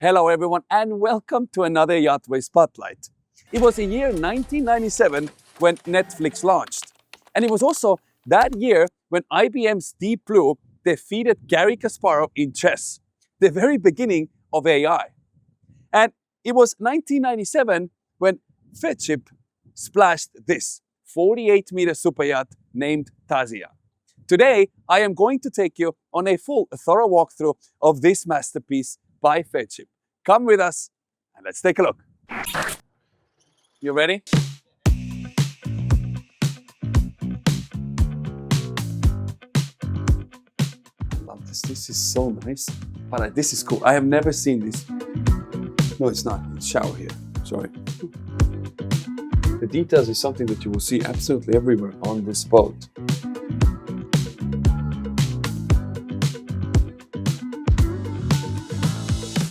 Hello everyone and welcome to another YachtWay Spotlight. It was the year 1997 when Netflix launched. And it was also that year when IBM's Deep Blue defeated Garry Kasparov in chess, the very beginning of AI. And it was 1997 when Feadship splashed this 48-meter superyacht named Tazia. Today, I am going to take you on a full, thorough walkthrough of this masterpiece by Feadship. Come with us and let's take a look. You ready? I love this. This is so nice. But this is cool. I have never seen this. No, it's not. It's shower here. Sorry. The details is something that you will see absolutely everywhere on this boat.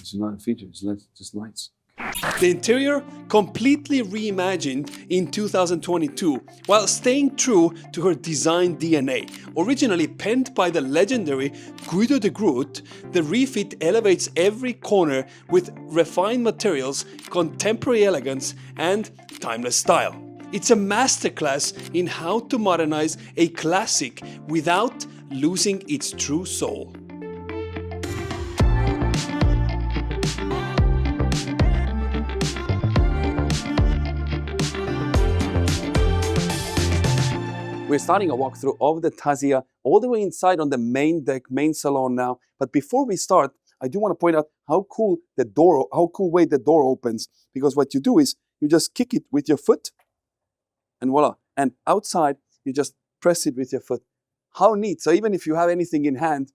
It's not a feature, it's just lights. The interior completely reimagined in 2022 while staying true to her design DNA. Originally penned by the legendary Guido de Groot, the refit elevates every corner with refined materials, contemporary elegance, and timeless style. It's a masterclass in how to modernize a classic without losing its true soul. We're starting a walkthrough of the Tazia all the way inside on the main deck, main salon now. But before we start, I do want to point out how cool way the door opens. Because what you do is you just kick it with your foot and voila. And outside, you just press it with your foot. How neat. So even if you have anything in hand,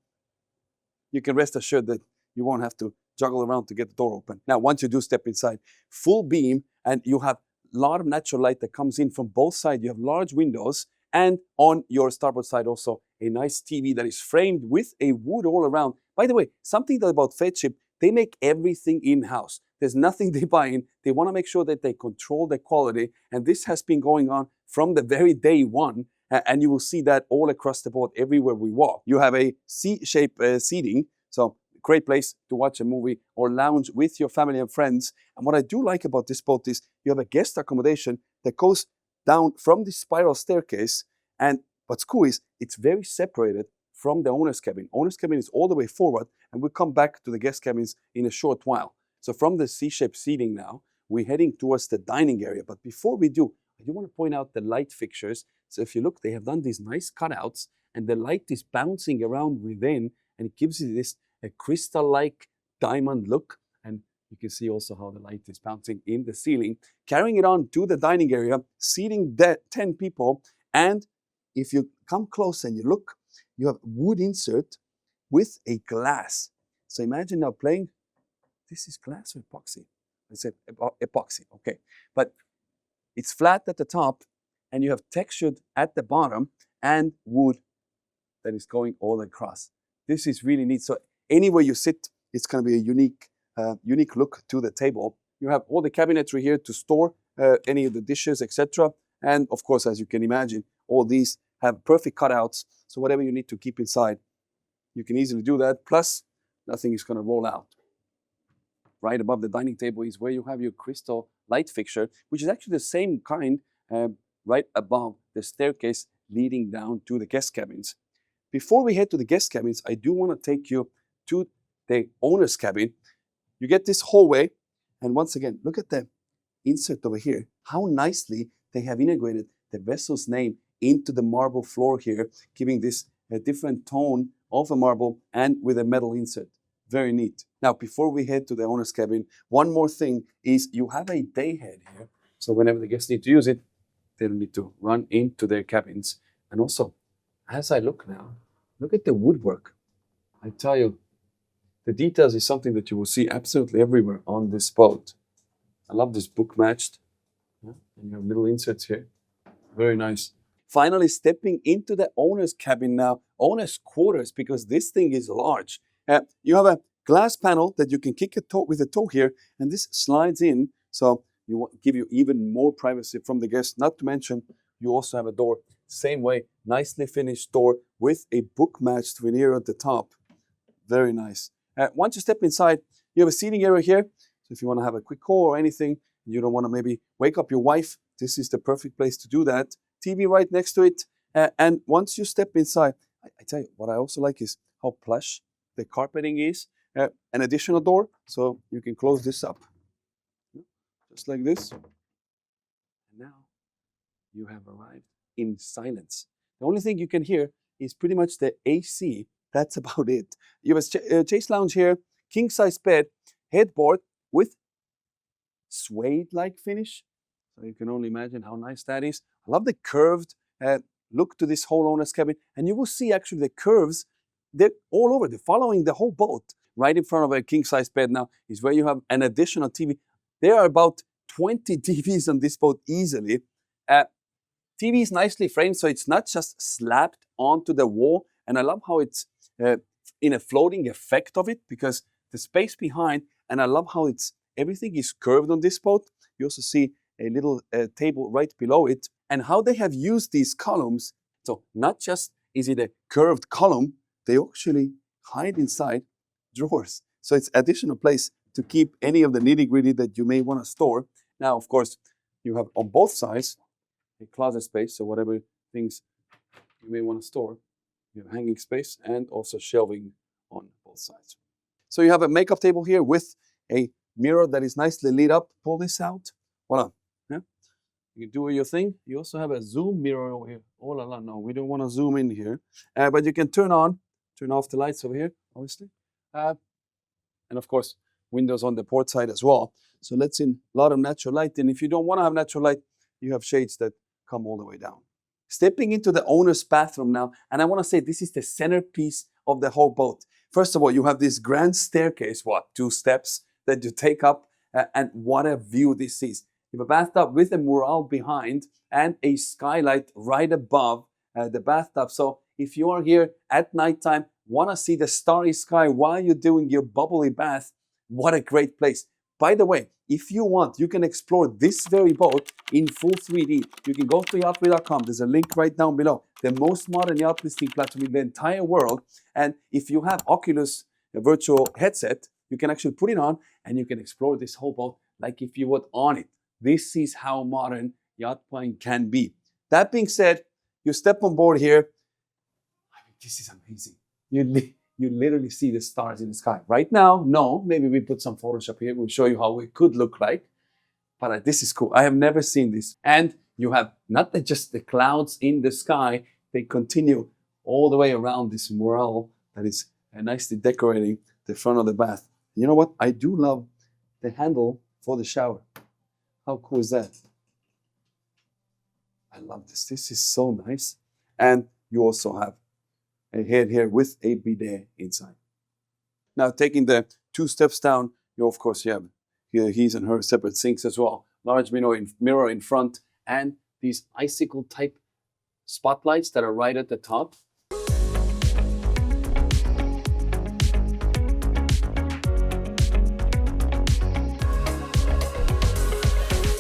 you can rest assured that you won't have to juggle around to get the door open. Now, once you do step inside, full beam, and you have a lot of natural light that comes in from both sides. You have large windows. And on your starboard side also, a nice TV that is framed with a wood all around. By the way, something about Feadship, they make everything in-house. There's nothing they buy in. They want to make sure that they control the quality. And this has been going on from the very day one. And you will see that all across the board, everywhere we walk. You have a C-shaped seating. So great place to watch a movie or lounge with your family and friends. And what I do like about this boat is you have a guest accommodation that goes down from the spiral staircase, and what's cool is it's very separated from the owner's cabin. Owner's cabin is all the way forward, and we'll come back to the guest cabins in a short while. So from the C-shaped seating now, we're heading towards the dining area. But before we do, I do want to point out the light fixtures. So if you look, they have done these nice cutouts, and the light is bouncing around within, and it gives you this crystal-like diamond look. And you can see also how the light is bouncing in the ceiling. Carrying it on to the dining area, seating 10 people. And if you come close and you look, you have wood insert with a glass. So imagine now playing, this is glass or epoxy? I said epoxy, okay. But it's flat at the top and you have textured at the bottom and wood that is going all across. This is really neat. So anywhere you sit, it's going to be a unique look to the table. You have all the cabinetry here to store any of the dishes, etc. And of course, as you can imagine, all these have perfect cutouts. So whatever you need to keep inside, you can easily do that. Plus, nothing is going to roll out. Right above the dining table is where you have your crystal light fixture, which is actually the same kind right above the staircase leading down to the guest cabins. Before we head to the guest cabins, I do want to take you to the owner's cabin. You get this hallway, and once again, look at the insert over here. How nicely they have integrated the vessel's name into the marble floor here, giving this a different tone of a marble and with a metal insert. Very neat. Now, before we head to the owner's cabin, one more thing is you have a day head here. So whenever the guests need to use it, they don't need to run into their cabins. And also, as I look now, look at the woodwork. I tell you, the details is something that you will see absolutely everywhere on this boat. I love this book matched. And you have little inserts here. Very nice. Finally, stepping into the owner's cabin now, owner's quarters, because this thing is large. You have a glass panel that you can kick with a toe here, and this slides in. So you give you even more privacy from the guests. Not to mention, you also have a door. Same way, nicely finished door with a book matched veneer at the top. Very nice. Once you step inside, You have a seating area here. So if you want to have a quick call or anything, you don't want to maybe wake up your wife, this is the perfect place to do that. TV right next to it. And once you step inside, I tell you, what I also like is how plush the carpeting is. An additional door, so you can close this up. Just like this. And now you have arrived in silence. The only thing you can hear is pretty much the AC. That's about it. You have a chase lounge here, king size bed, headboard with suede-like finish. So you can only imagine how nice that is. I love the curved look to this whole owner's cabin. And you will see actually the curves, they're all over. They're following the whole boat. Right in front of a king size bed now is where you have an additional TV. There are about 20 TVs on this boat easily. TV is nicely framed, so it's not just slapped onto the wall. And I love how it's in a floating effect of it, because the space behind, and I love how everything is curved on this boat. You also see a little table right below it, and how they have used these columns. So not just is it a curved column, they actually hide inside drawers. So it's additional place to keep any of the nitty-gritty that you may want to store. Now, of course, you have on both sides a closet space, so whatever things you may want to store. You have hanging space and also shelving on both sides. So you have a makeup table here with a mirror that is nicely lit up. Pull this out. Voila. Yeah? You do your thing. You also have a zoom mirror over here. Oh la la, no, we don't want to zoom in here. But you can turn off the lights over here, obviously. And of course, windows on the port side as well. So let's in a lot of natural light. And if you don't want to have natural light, you have shades that come all the way down. Stepping into the owner's bathroom now, and I want to say this is the centerpiece of the whole boat. First of all, you have this grand staircase, 2 steps that you take up, and what a view this is. You have a bathtub with a mural behind and a skylight right above the bathtub. So if you are here at nighttime, want to see the starry sky while you're doing your bubbly bath, what a great place. By the way, if you want, you can explore this very boat in full 3D. You can go to YachtWay.com. There's a link right down below. The most modern yacht listing platform in the entire world. And if you have Oculus virtual headset, you can actually put it on and you can explore this whole boat like if you were on it. This is how modern yacht buying can be. That being said, you step on board here. I mean, this is amazing. You literally see the stars in the sky. Right now, no, maybe we put some Photoshop here. We'll show you how it could look like. But this is cool. I have never seen this. And you have not just the clouds in the sky, they continue all the way around this mural that is nicely decorating the front of the bath. You know what? I do love the handle for the shower. How cool is that? I love this. This is so nice. And you also have a head here with a bidet inside. Now, taking the 2 steps down, you of course have here his and her separate sinks as well. Large mirror in front, and these icicle type spotlights that are right at the top.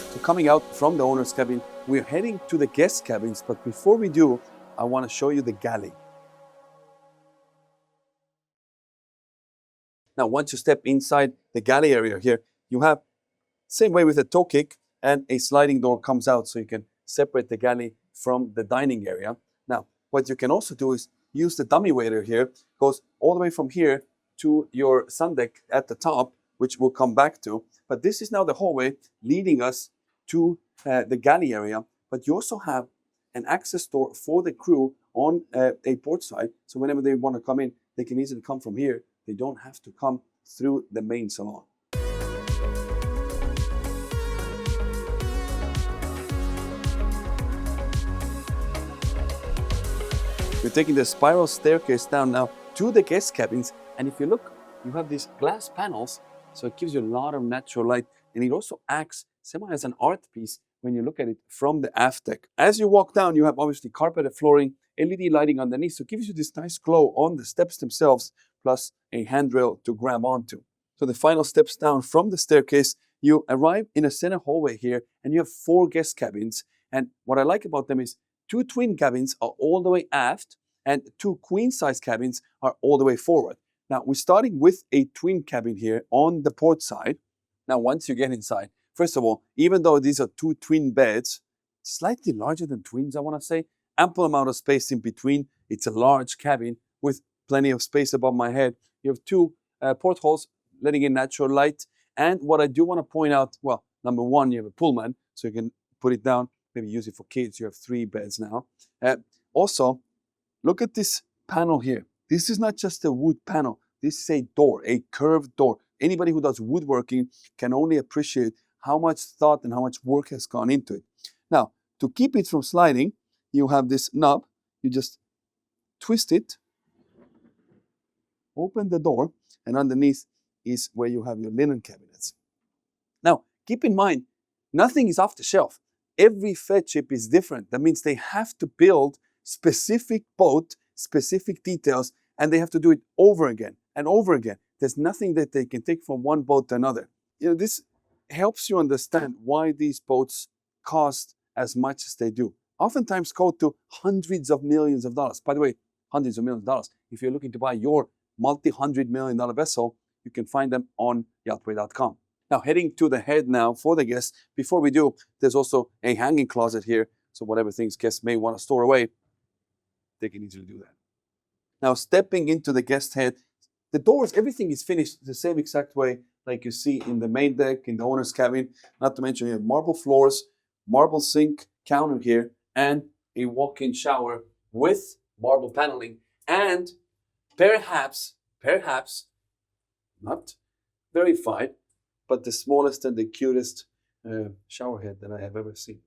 So coming out from the owner's cabin, we're heading to the guest cabins, but before we do, I want to show you the galley. Now, once you step inside the galley area here, you have, same way with a toe kick, and a sliding door comes out so you can separate the galley from the dining area. Now, what you can also do is use the dummy waiter here, goes all the way from here to your sun deck at the top, which we'll come back to. But this is now the hallway leading us to the galley area. But you also have an access door for the crew on a port side. So whenever they want to come in, they can easily come from here. They don't have to come through the main salon. We're taking the spiral staircase down now to the guest cabins. And if you look, you have these glass panels. So it gives you a lot of natural light. And it also acts semi as an art piece when you look at it from the aft deck. As you walk down, you have obviously carpeted flooring, LED lighting underneath. So it gives you this nice glow on the steps themselves, plus a handrail to grab onto. So the final steps down from the staircase, you arrive in a center hallway here, and you have 4 guest cabins. And what I like about them is 2 twin cabins are all the way aft, and 2 queen-size cabins are all the way forward. Now, we're starting with a twin cabin here on the port side. Now, once you get inside, first of all, even though these are two twin beds, slightly larger than twins, I want to say, ample amount of space in between. It's a large cabin with plenty of space above my head. You have two portholes letting in natural light. And what I do want to point out, well, number one, you have a Pullman, so you can put it down, maybe use it for kids. You have 3 beds now. Also, look at this panel here. This is not just a wood panel. This is a door, a curved door. Anybody who does woodworking can only appreciate how much thought and how much work has gone into it. Now, to keep it from sliding, you have this knob. You just twist it, open the door, and underneath is where you have your linen cabinets. Now, keep in mind, nothing is off the shelf. Every Feadship is different. That means they have to build specific boat, specific details, and they have to do it over again and over again. There's nothing that they can take from one boat to another. This helps you understand why these boats cost as much as they do. Oftentimes go to hundreds of millions of dollars. By the way, hundreds of millions of dollars. If you're looking to buy your multi-$100 million vessel, you can find them on YachtWay.com. Now, heading to the head now for the guests. Before we do, there's also a hanging closet here. So whatever things guests may want to store away, they can easily do that. Now, stepping into the guest head, the doors, everything is finished the same exact way like you see in the main deck, in the owner's cabin. Not to mention you have marble floors, marble sink, counter here, and a walk-in shower with marble paneling, and perhaps, not verified, but the smallest and the cutest shower head that I have ever seen.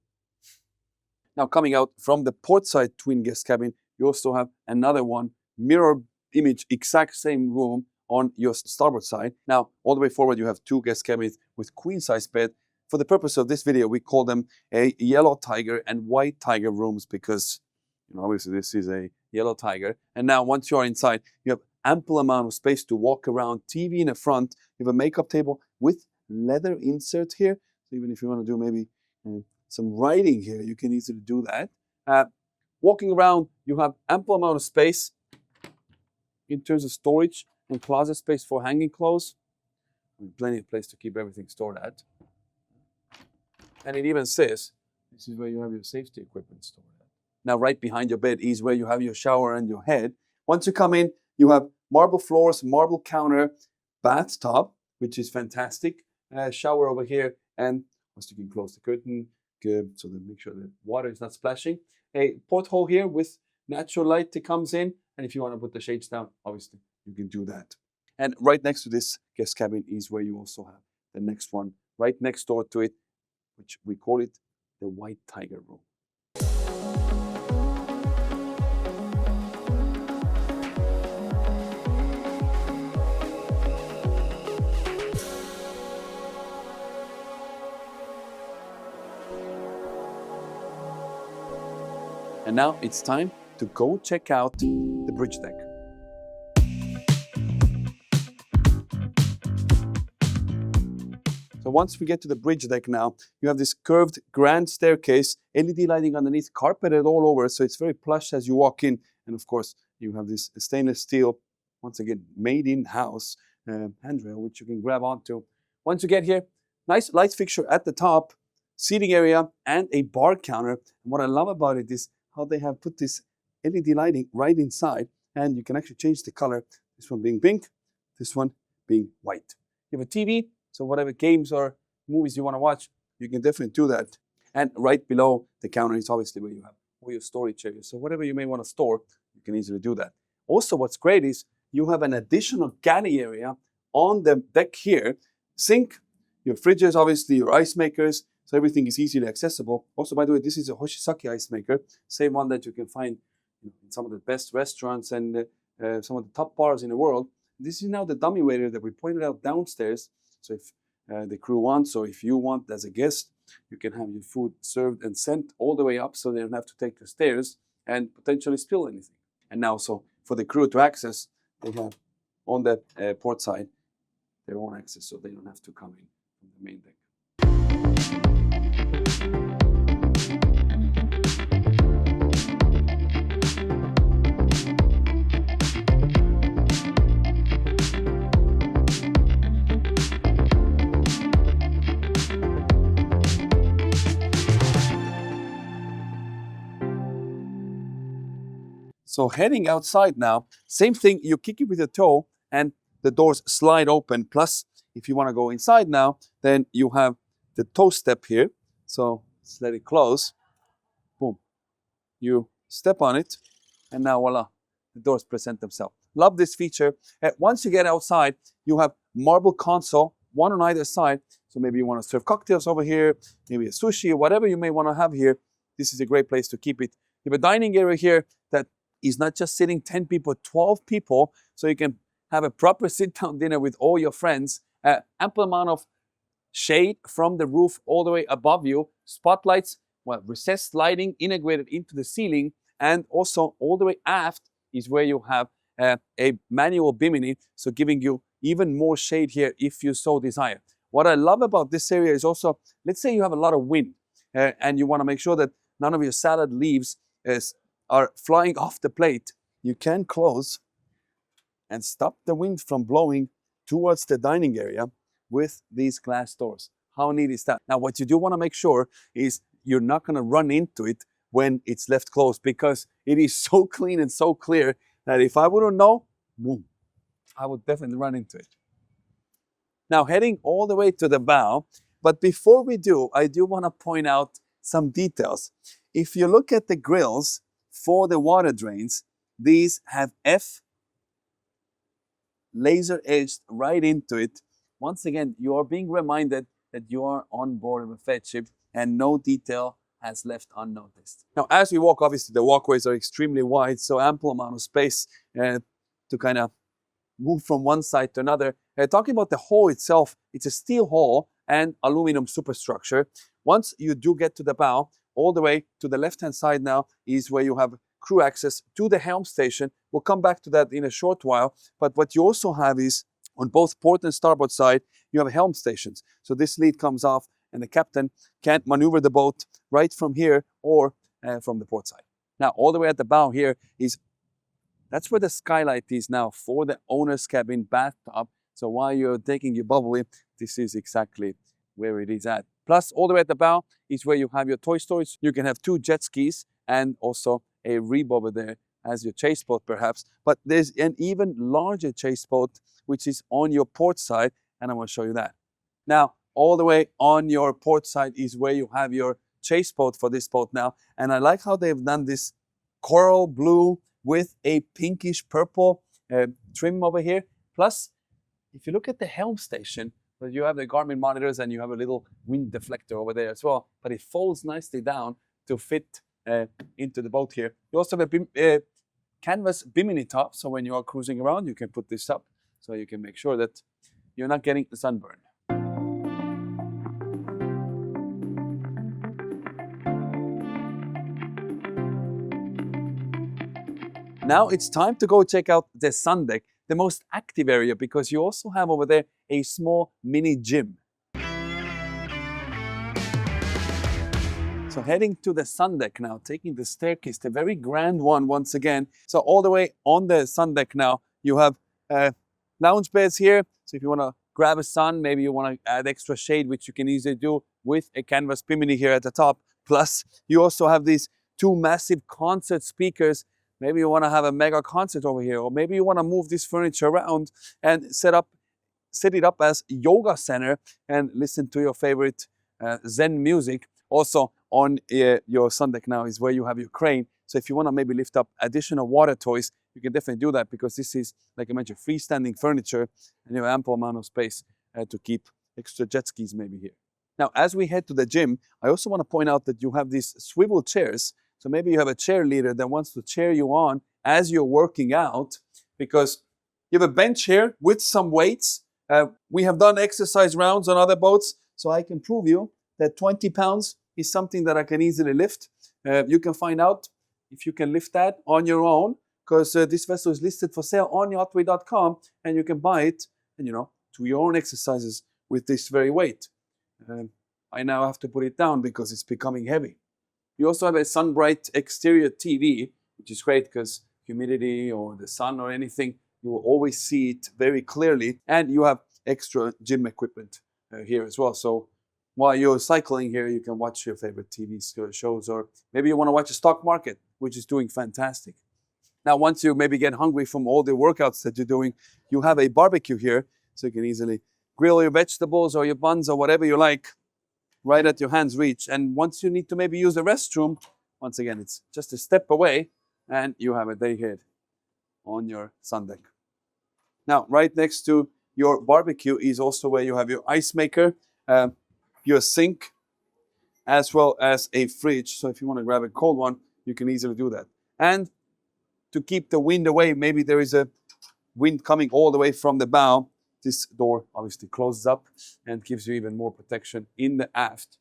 Now, coming out from the portside twin guest cabin, you also have another one, mirror image, exact same room on your starboard side. Now, all the way forward, you have 2 guest cabins with queen-size bed. For the purpose of this video, we call them a yellow tiger and white tiger rooms because, obviously this is a yellow tiger. And now, once you are inside, you have ample amount of space to walk around, TV in the front. You have a makeup table with leather insert here. So even if you want to do maybe some writing here, you can easily do that. Walking around, you have ample amount of space in terms of storage and closet space for hanging clothes. Plenty of place to keep everything stored at. And it even says, this is where you have your safety equipment stored at. Now, right behind your bed is where you have your shower and your head. Once you come in, you have marble floors, marble counter, bathtub, which is fantastic. Shower over here, and once you can close the curtain, so that make sure the water is not splashing. A porthole here with natural light that comes in, and if you want to put the shades down, obviously you can do that. And right next to this guest cabin is where you also have the next one, right next door to it, which we call it the white tiger room. And now it's time to go check out the bridge deck. So once we get to the bridge deck now, you have this curved grand staircase, LED lighting underneath, carpeted all over, so it's very plush as you walk in. And of course, you have this stainless steel, once again, made in-house handrail, which you can grab onto. Once you get here, nice light fixture at the top, seating area, and a bar counter. And what I love about it is how they have put this LED lighting right inside, and you can actually change the color. This one being pink, this one being white. You have a TV, so whatever games or movies you want to watch, you can definitely do that. And right below the counter is obviously where you have all your storage areas. So whatever you may want to store, you can easily do that. Also, what's great is you have an additional galley area on the deck here. Sink, your fridges, obviously your ice makers, so everything is easily accessible. Also, by the way, this is a Hoshisaki ice maker, same one that you can find in some of the best restaurants and some of the top bars in the world. This is now the dummy waiter that we pointed out downstairs. So if the crew wants, or if you want as a guest, you can have your food served and sent all the way up so they don't have to take the stairs and potentially spill anything. And now, so for the crew to access, they have on the port side their own access, so they don't have to come in from the main deck. So heading outside now, same thing, you kick it with your toe and the doors slide open. Plus, if you want to go inside now, then you have the toe step here. So let's let it close. Boom. You step on it and now voila, the doors present themselves. Love this feature. Once you get outside, you have marble console, one on either side. So maybe you want to serve cocktails over here, maybe a sushi, or whatever you may want to have here. This is a great place to keep it. You have a dining area here that is not just sitting 10 people, 12 people. So you can have a proper sit-down dinner with all your friends. Ample amount of shade from the roof all the way above you. Spotlights, well, recessed lighting integrated into the ceiling. And also all the way aft is where you have a manual bimini, so giving you even more shade here if you so desire. What I love about this area is also, let's say you have a lot of wind and you want to make sure that none of your salad leaves are flying off the plate. You can close and stop the wind from blowing towards the dining area with these glass doors. How neat is that? Now, what you do want to make sure is you're not going to run into it when it's left closed, because it is so clean and so clear that if I wouldn't know, boom, I would definitely run into it. Now, heading all the way to the bow, but before we do, I do want to point out some details. If you look at the grills for the water drains, these have F laser edged right into it. Once again, you are being reminded that you are on board of a Feadship and no detail has left unnoticed. Now, as we walk, obviously the walkways are extremely wide, so ample amount of space to kind of move from one side to another. Talking about the hull itself, it's a steel hull and aluminum superstructure. Once you do get to the bow, all the way to the left-hand side now is where you have crew access to the helm station. We'll come back to that in a short while. But what you also have is on both port and starboard side, you have helm stations. So this lead comes off and the captain can maneuver the boat right from here or from the port side. Now, all the way at the bow here is, that's where the skylight is now for the owner's cabin bathtub. So while you're taking your bubbly, this is exactly where it is at. Plus, all the way at the bow is where you have your toy storage. You can have 2 jet skis and also a rib over there as your chase boat perhaps. But there's an even larger chase boat which is on your port side, and I'm going to show you that. Now, all the way on your port side is where you have your chase boat for this boat now. And I like how they've done this coral blue with a pinkish purple trim over here. Plus, if you look at the helm station, you have the Garmin monitors and you have a little wind deflector over there as well, but it folds nicely down to fit into the boat here. You also have a canvas bimini top, so when you are cruising around, you can put this up so you can make sure that you're not getting the sunburn. Now it's time to go check out the sun deck, the most active area, because you also have over there a small mini gym. So heading to the sun deck now, taking the staircase, the very grand one once again. So all the way on the sun deck now, you have lounge beds here. So if you want to grab a sun, maybe you want to add extra shade, which you can easily do with a canvas bimini here at the top. Plus, you also have these 2 massive concert speakers. Maybe you want to have a mega concert over here, or maybe you want to move this furniture around and set it up as yoga center and listen to your favorite Zen music. Also on your sun deck now is where you have your crane. So if you want to maybe lift up additional water toys, you can definitely do that, because this is, like I mentioned, freestanding furniture and you have ample amount of space to keep extra jet skis maybe here. Now, as we head to the gym, I also want to point out that you have these swivel chairs. So maybe you have a cheerleader that wants to cheer you on as you're working out, because you have a bench here with some weights. We have done exercise rounds on other boats, so I can prove you that 20 pounds is something that I can easily lift. You can find out if you can lift that on your own, because this vessel is listed for sale on YachtWay.com, and you can buy it and, do your own exercises with this very weight. I now have to put it down because it's becoming heavy. You also have a sun-bright exterior TV, which is great because humidity or the sun or anything, you will always see it very clearly. And you have extra gym equipment here as well. So while you're cycling here, you can watch your favorite TV shows, or maybe you want to watch the stock market, which is doing fantastic. Now, once you maybe get hungry from all the workouts that you're doing, you have a barbecue here, so you can easily grill your vegetables or your buns or whatever you like right at your hand's reach. And once you need to maybe use the restroom, once again, it's just a step away and you have a day here on your sun deck. Now, right next to your barbecue is also where you have your ice maker, your sink, as well as a fridge. So if you want to grab a cold one, you can easily do that. And to keep the wind away, maybe there is a wind coming all the way from the bow. This door obviously closes up and gives you even more protection in the aft.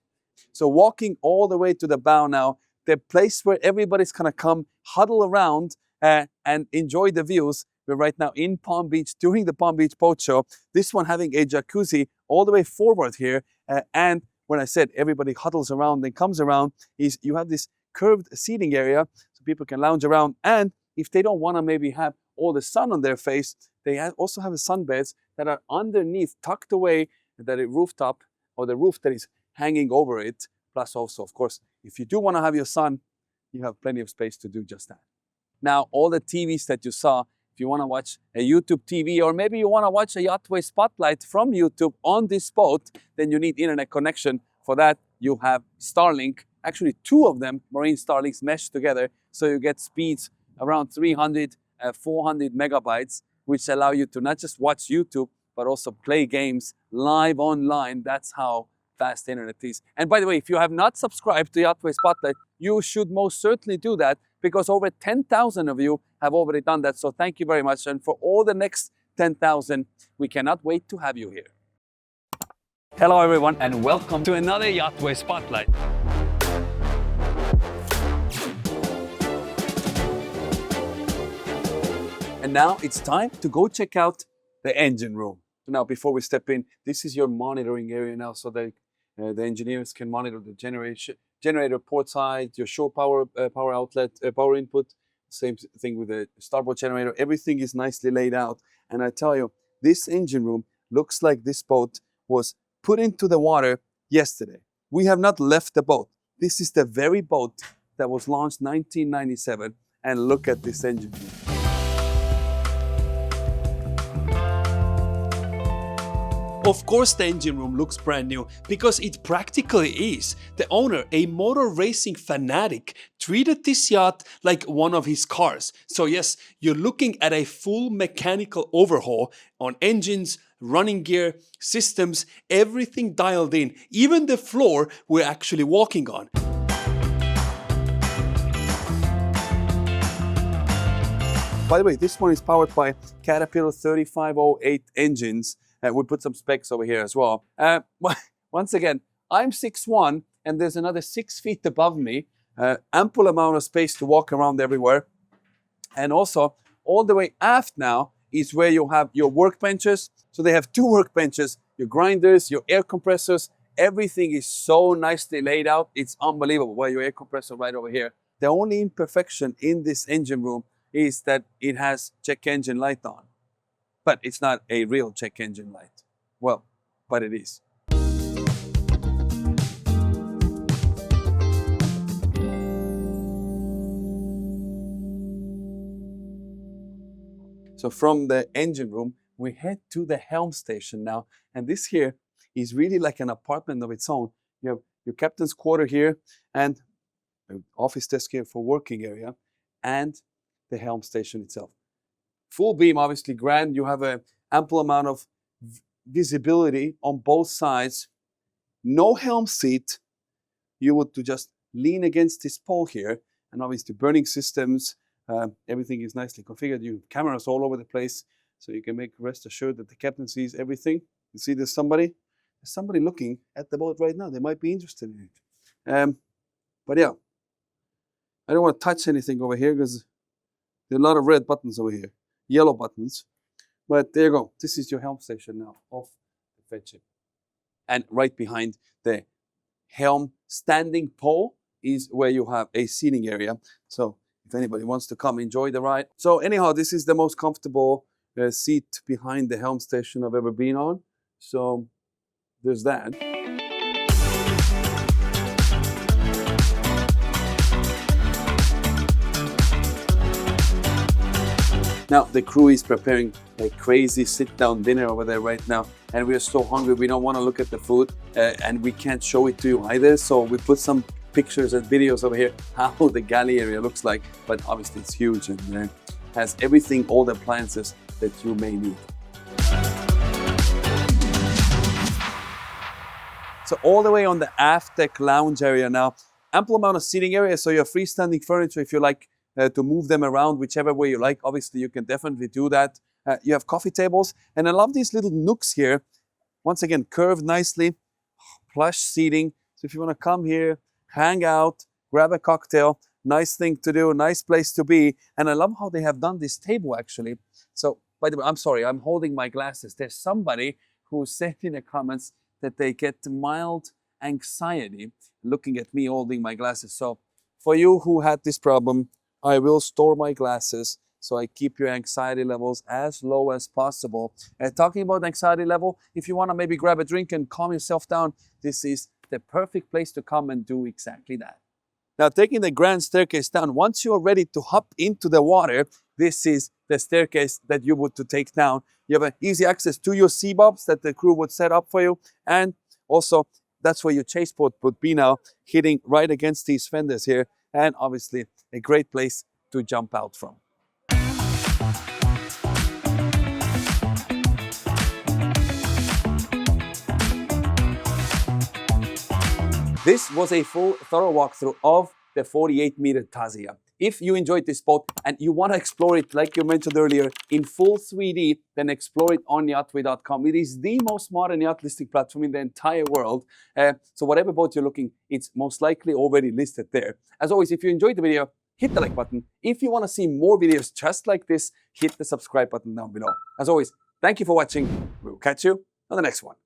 So walking all the way to the bow now, the place where everybody's gonna come huddle around and enjoy the views. We're right now in Palm Beach during the Palm Beach Boat Show. This one having a jacuzzi all the way forward here. And when I said everybody huddles around and comes around, is you have this curved seating area so people can lounge around. And if they don't wanna maybe have all the sun on their face, they also have sunbeds that are underneath, tucked away, that a rooftop or the roof that is hanging over it. Plus also, of course, if you do want to have your sun, you have plenty of space to do just that. Now, all the TVs that you saw, if you want to watch a YouTube TV or maybe you want to watch a YachtWay Spotlight from YouTube on this boat, then you need internet connection. For that, you have Starlink, actually 2 of them, Marine Starlinks meshed together, so you get speeds around 300, 400 megabytes, which allow you to not just watch YouTube, but also play games live online. That's how fast internet is. And by the way, if you have not subscribed to YachtWay Spotlight, you should most certainly do that because over 10,000 of you have already done that. So thank you very much. And for all the next 10,000, we cannot wait to have you here. Hello everyone and welcome to another YachtWay Spotlight. And now it's time to go check out the engine room. So now before we step in, this is your monitoring area now so that the engineers can monitor the generator port side, your shore power, power outlet, power input. Same thing with the starboard generator. Everything is nicely laid out. And I tell you, this engine room looks like this boat was put into the water yesterday. We have not left the boat. This is the very boat that was launched 1997. And look at this engine room. Of course the engine room looks brand new, because it practically is. The owner, a motor racing fanatic, treated this yacht like one of his cars. So yes, you're looking at a full mechanical overhaul on engines, running gear, systems, everything dialed in. Even the floor we're actually walking on. By the way, this one is powered by Caterpillar 3508 engines. We put some specs over here as well. Once again, I'm 6'1", and there's another 6 feet above me. Ample amount of space to walk around everywhere. And also, all the way aft now is where you have your workbenches. So they have 2 workbenches, your grinders, your air compressors. Everything is so nicely laid out. It's unbelievable. Well, your air compressor right over here. The only imperfection in this engine room is that it has check engine light on. But it's not a real check engine light. Well, but it is. So from the engine room, we head to the helm station now. And this here is really like an apartment of its own. You have your captain's quarter here and an office desk here for working area and the helm station itself. Full beam, obviously grand. You have an ample amount of visibility on both sides. No helm seat. You would to just lean against this pole here. And obviously burning systems, everything is nicely configured. You have cameras all over the place. So you can make rest assured that the captain sees everything. You see there's somebody looking at the boat right now. They might be interested in it. But yeah, I don't want to touch anything over here because there are a lot of red buttons over here. Yellow buttons, but there you go. This is your helm station now of the Feadship. And right behind the helm standing pole is where you have a seating area. So if anybody wants to come enjoy the ride. So anyhow, this is the most comfortable seat behind the helm station I've ever been on. So there's that. Now the crew is preparing a crazy sit-down dinner over there right now, and we are so hungry we don't want to look at the food, and we can't show it to you either, so we put some pictures and videos over here how the galley area looks like. But obviously it's huge and has everything, all the appliances that you may need. So all the way on the aft deck lounge area now, ample amount of seating area, so you have freestanding furniture if you like to move them around whichever way you like. Obviously you can definitely do that. You have coffee tables, and I love these little nooks here. Once again, curved nicely, plush seating. So if you want to come here, hang out, grab a cocktail, nice thing to do, nice place to be. And I love how they have done this table actually. So by the way, I'm sorry, I'm holding my glasses. There's somebody who said in the comments that they get mild anxiety looking at me holding my glasses. So for you who had this problem, I will store my glasses so I keep your anxiety levels as low as possible. And talking about anxiety level, if you want to maybe grab a drink and calm yourself down, this is the perfect place to come and do exactly that. Now, taking the grand staircase down, once you are ready to hop into the water, this is the staircase that you would to take down. You have easy access to your sea bobs that the crew would set up for you, and also that's where your chase boat would be now, hitting right against these fenders here, and obviously a great place to jump out from. This was a full, thorough walkthrough of the 48-meter Tazia. If you enjoyed this boat and you want to explore it, like you mentioned earlier, in full 3D, then explore it on YachtWay.com. It is the most modern yacht listing platform in the entire world. So whatever boat you're looking, it's most likely already listed there. As always, if you enjoyed the video, hit the like button. If you want to see more videos just like this, hit the subscribe button down below. As always, thank you for watching. We'll catch you on the next one.